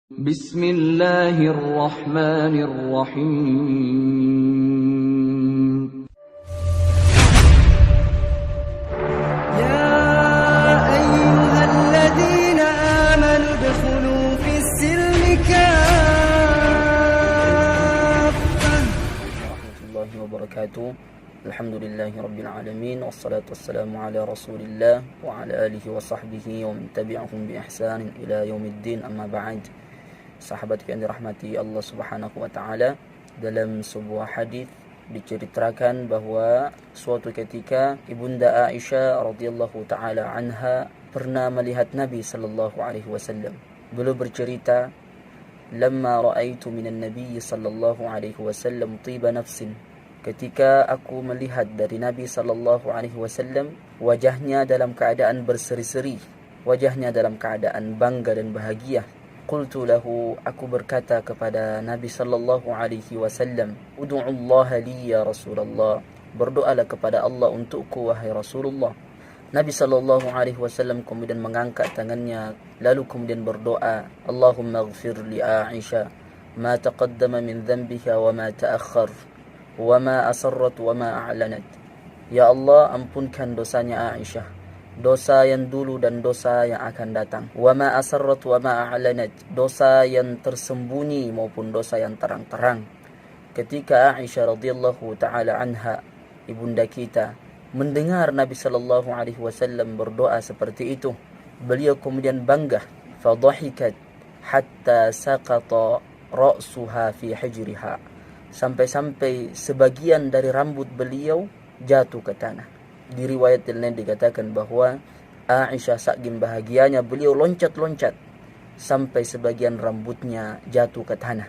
Bismillahirrahmanirrahim. يا أيها الذين آمنوا ادخلوا في السلم كافة. ورحمة الله وبركاته. الحمد لله رب العالمين والصلاة والسلام على رسول الله وعلى آله وصحبه ومن تبعهم بإحسان إلى يوم الدين. أما بعد, sahabatku yang dirahmati Allah Subhanahu wa taala, dalam sebuah hadis diceritakan bahwa suatu ketika Ibunda Aisyah radhiyallahu taala anha pernah melihat Nabi sallallahu alaihi wasallam. Beliau bercerita, "Lamma ra'aitu minan Nabi sallallahu alaihi wasallam tiba nafsin." Ketika aku melihat dari Nabi sallallahu alaihi wasallam, wajahnya dalam keadaan berseri-seri, wajahnya dalam keadaan bangga dan bahagia. Qultu lahu, aku berkata kepada Nabi sallallahu alaihi wasallam, "Ud'ullaha li ya Rasulullah." Berdoalah kepada Allah untukku wahai Rasulullah. Nabi sallallahu alaihi wasallam kemudian mengangkat tangannya lalu kemudian berdoa, "Allahumma ighfir li Aisyah ma taqaddama min dhanbiha wa ma ta'akhkhar wa ma asarrat wa ma a'lanat." Ya Allah, ampunkan dosanya Aisyah, dosa yang dulu dan dosa yang akan datang. Wa ma asarrat wa ma a'lanat, dosa yang tersembunyi maupun dosa yang terang-terang. Ketika Aisyah radhiyallahu taala anha, ibunda kita, mendengar Nabi sallallahu alaihi wasallam berdoa seperti itu, beliau kemudian bangga. Fadhahikat hatta saqata ra'suha fi hijriha, sampai-sampai sebagian dari rambut beliau jatuh ke tanah. Di riwayat lain dikatakan bahwa Aisyah saking bahagianya beliau loncat-loncat sampai sebagian rambutnya jatuh ke tanah.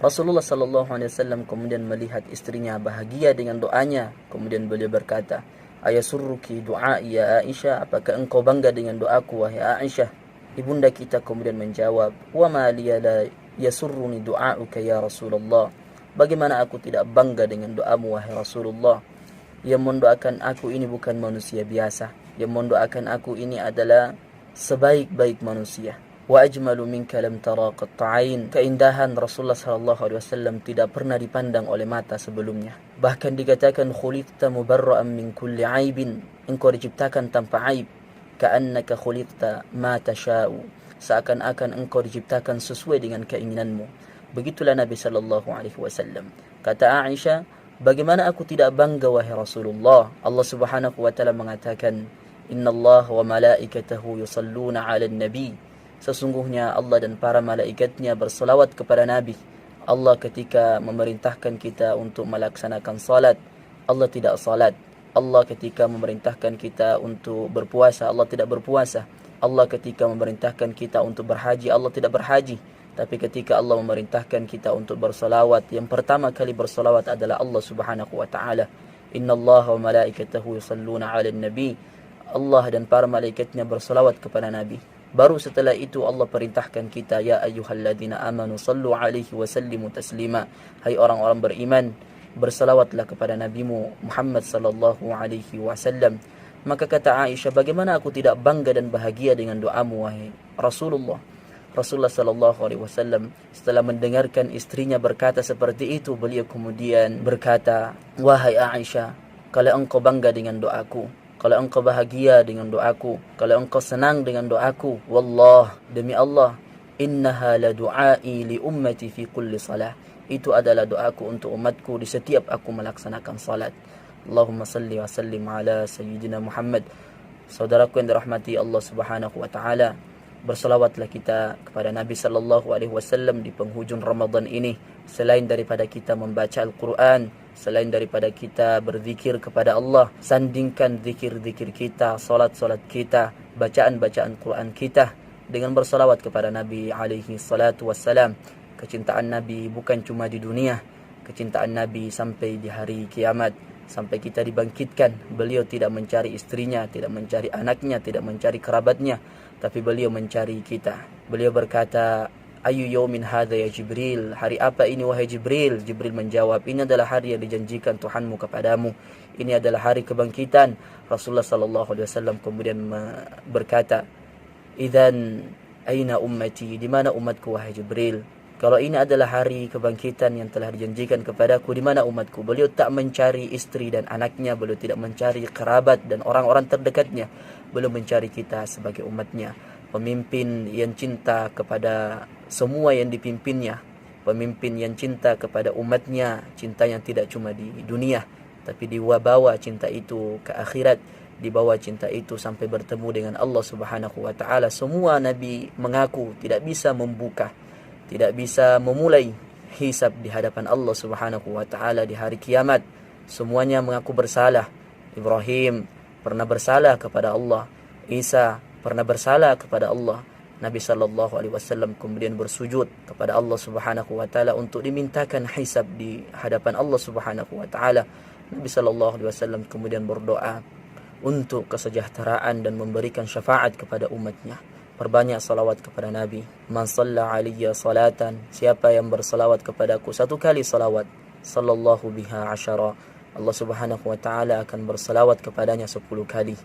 Rasulullah sallallahu alaihi wasallam kemudian melihat istrinya bahagia dengan doanya, kemudian beliau berkata, "Ayasurruki du'ai ya Aisyah, apakah engkau bangga dengan doaku wahai Aisyah?" Ibunda kita kemudian menjawab, "Wa ma liya la yasurruni du'auka ya Rasulullah." Bagaimana aku tidak bangga dengan doamu wahai Rasulullah? Yang mendoakan aku ini bukan manusia biasa. Yang mendoakan aku ini adalah sebaik-baik manusia. Wa ajmalu minka lam tara qatta'ain. Keindahan Rasulullah sallallahu alaihi wasallam tidak pernah dipandang oleh mata sebelumnya. Bahkan dikatakan khuliqta mubarra'an min kulli aibin. Engkau diciptakan tanpa aib. Ka'annaka khuliqta ma tasha'u. Seakan-akan engkau diciptakan sesuai dengan keinginanmu. Begitulah Nabi sallallahu alaihi wasallam. Kata Aisyah, bagaimana aku tidak bangga wahai Rasulullah? Allah Subhanahu wa taala mengatakan, "Innallaha wa malaikatahu yusalluna 'alan nabi." Sesungguhnya Allah dan para malaikatnya berselawat kepada Nabi. Allah ketika memerintahkan kita untuk melaksanakan salat, Allah tidak salat. Allah ketika memerintahkan kita untuk berpuasa, Allah tidak berpuasa. Allah ketika memerintahkan kita untuk berhaji, Allah tidak berhaji. Tapi ketika Allah memerintahkan kita untuk bersalawat, yang pertama kali bersalawat adalah Allah Subhanahu wa taala. Innallaha wa malaikatahu yusalluna 'alan nabi. Allah dan para malaikatnya bersalawat kepada Nabi. Baru setelah itu Allah perintahkan kita, ya ayyuhalladzina amanu sallu 'alaihi wa sallimu taslima. Hai orang-orang beriman, bersalawatlah kepada nabimu Muhammad sallallahu alaihi wasallam. Maka kata Aisyah, bagaimana aku tidak bangga dan bahagia dengan doamu wahai Rasulullah? Rasulullah sallallahu alaihi wasallam setelah mendengarkan istrinya berkata seperti itu, beliau kemudian berkata, "Wahai Aisyah, kalau engkau bangga dengan doaku, kalau engkau bahagia dengan doaku, kalau engkau senang dengan doaku, wallah, demi Allah, innaha la du'ai li ummati fi kulli salah." Itu adalah doaku untuk umatku di setiap aku melaksanakan salat. Allahumma salli wa sallim ala sayyidina Muhammad. Saudaraku yang dirahmati Allah Subhanahu wa taala, bersalawatlah kita kepada Nabi sallallahu alaihi wasallam di penghujung Ramadan ini. Selain daripada kita membaca Al-Quran, selain daripada kita berzikir kepada Allah, sandingkan zikir-zikir kita, salat-salat kita, bacaan-bacaan Quran kita dengan bersalawat kepada Nabi alaihi salatu wassalam. Kecintaan Nabi bukan cuma di dunia, kecintaan Nabi sampai di hari kiamat, sampai kita dibangkitkan. Beliau tidak mencari istrinya, tidak mencari anaknya, tidak mencari kerabatnya, tapi beliau mencari kita. Beliau berkata, "Ayu yaumin hadza ya Jibril?" Hari apa ini wahai Jibril? Jibril menjawab, "Ini adalah hari yang dijanjikan Tuhanmu kepadamu. Ini adalah hari kebangkitan." Rasulullah sallallahu alaihi wasallam kemudian berkata, "Idzan Aina ummati, di mana umatku wahai Jibril? Kalau ini adalah hari kebangkitan yang telah dijanjikan kepadaku, di mana umatku? Beliau tak mencari istri dan anaknya, beliau tidak mencari kerabat dan orang-orang terdekatnya, beliau mencari kita sebagai umatnya. Pemimpin yang cinta kepada semua yang dipimpinnya, pemimpin yang cinta kepada umatnya, cinta yang tidak cuma di dunia, tapi dibawa cinta itu ke akhirat, dibawa cinta itu sampai bertemu dengan Allah Subhanahu wa taala. Semua nabi mengaku tidak bisa membuka, tidak bisa memulai hisab di hadapan Allah Subhanahu wa taala di hari kiamat. Semuanya mengaku bersalah. Ibrahim pernah bersalah kepada Allah, Isa pernah bersalah kepada Allah. Nabi sallallahu alaihi wasallam kemudian bersujud kepada Allah Subhanahu wa taala untuk dimintakan hisab di hadapan Allah Subhanahu wa taala. Nabi sallallahu alaihi wasallam kemudian berdoa untuk kesejahteraan dan memberikan syafaat kepada umatnya. Perbanyak salawat kepada Nabi. Man shalla alayya salatan, siapa yang bersalawat kepadaku satu kali salawat, sallallahu biha asyara, Allah Subhanahu wa taala akan bersalawat kepadanya 10 kali.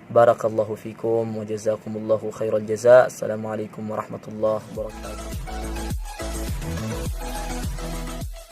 Barakallahu fikum wa jazakumullahu khairal jazaa. Assalamualaikum warahmatullahi wabarakatuh.